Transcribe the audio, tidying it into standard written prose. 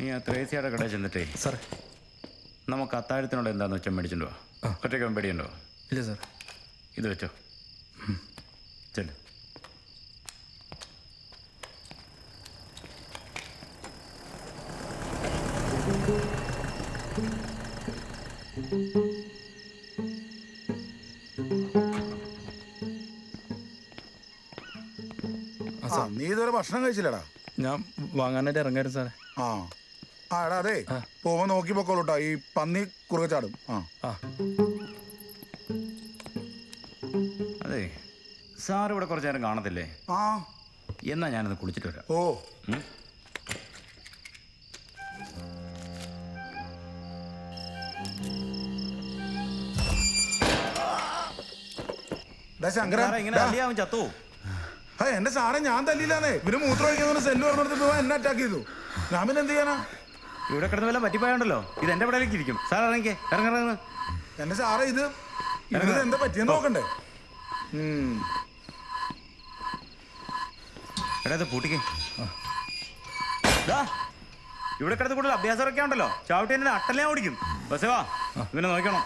നീ ആ ത്രേസ്യയുടെ കടയിൽ ചെന്നിട്ടേ സാർ നമുക്ക് അത്താഴത്തിനോട് എന്താണെന്ന് വെച്ചാൽ മേടിച്ചിട്ടുണ്ടോ? ഒറ്റയ്ക്ക് പേടിയുണ്ടോ? ഇല്ല സാർ. ഇത് വെച്ചോ, ചെല്ലു. നീ ഇതുവരെ ഭക്ഷണം കഴിച്ചില്ലടാ? ഞാൻ വാങ്ങാനായിട്ട് ഇറങ്ങായിരുന്നു സാറേ. ആ എടാ അതെ, പോവാൻ നോക്കി പൊക്കോളൂട്ടോ, ഈ പന്നി കുറുകെ ചാടും. അതെ, സാർ ഇവിടെ കുറച്ചു നേരം കാണത്തില്ലേ? എന്നാ ഞാനത് കുളിച്ചിട്ട് വരാം. ഓ ശങ്കര, ചത്തു. എന്റെ സാറെ ഞാൻ തല്ലില്ലാന്നേ. ഇവര് മൂത്രം ഒഴിക്കുന്ന സെല്ല് പറഞ്ഞെടുത്ത് എന്നെ അറ്റാക്ക് ചെയ്തു. ഞാൻ പിന്നെ എന്ത് ചെയ്യാനാ? ഇവിടെ കിടന്ന് വല്ല പറ്റിപ്പോയുണ്ടല്ലോ. ഇത് എന്റെ പടയിലേക്ക് ഇരിക്കും. സാർ ഇറങ്ങിക്കേ, ഇറങ്ങ. എന്റെ സാറേ, ഇത് എന്താ പറ്റിയെന്ന് നോക്കണ്ടേ? എടാ ഇത് പൂട്ടിക്കേ. ഇവിടെ കിടന്ന് കൂടുതൽ അഭ്യാസമൊക്കെ ഉണ്ടല്ലോ. ചാവട്ടി എന്നെ അട്ടല്ലേ ഓടിക്കും. ബസ് വാ, ഇവനെ നോക്കണം.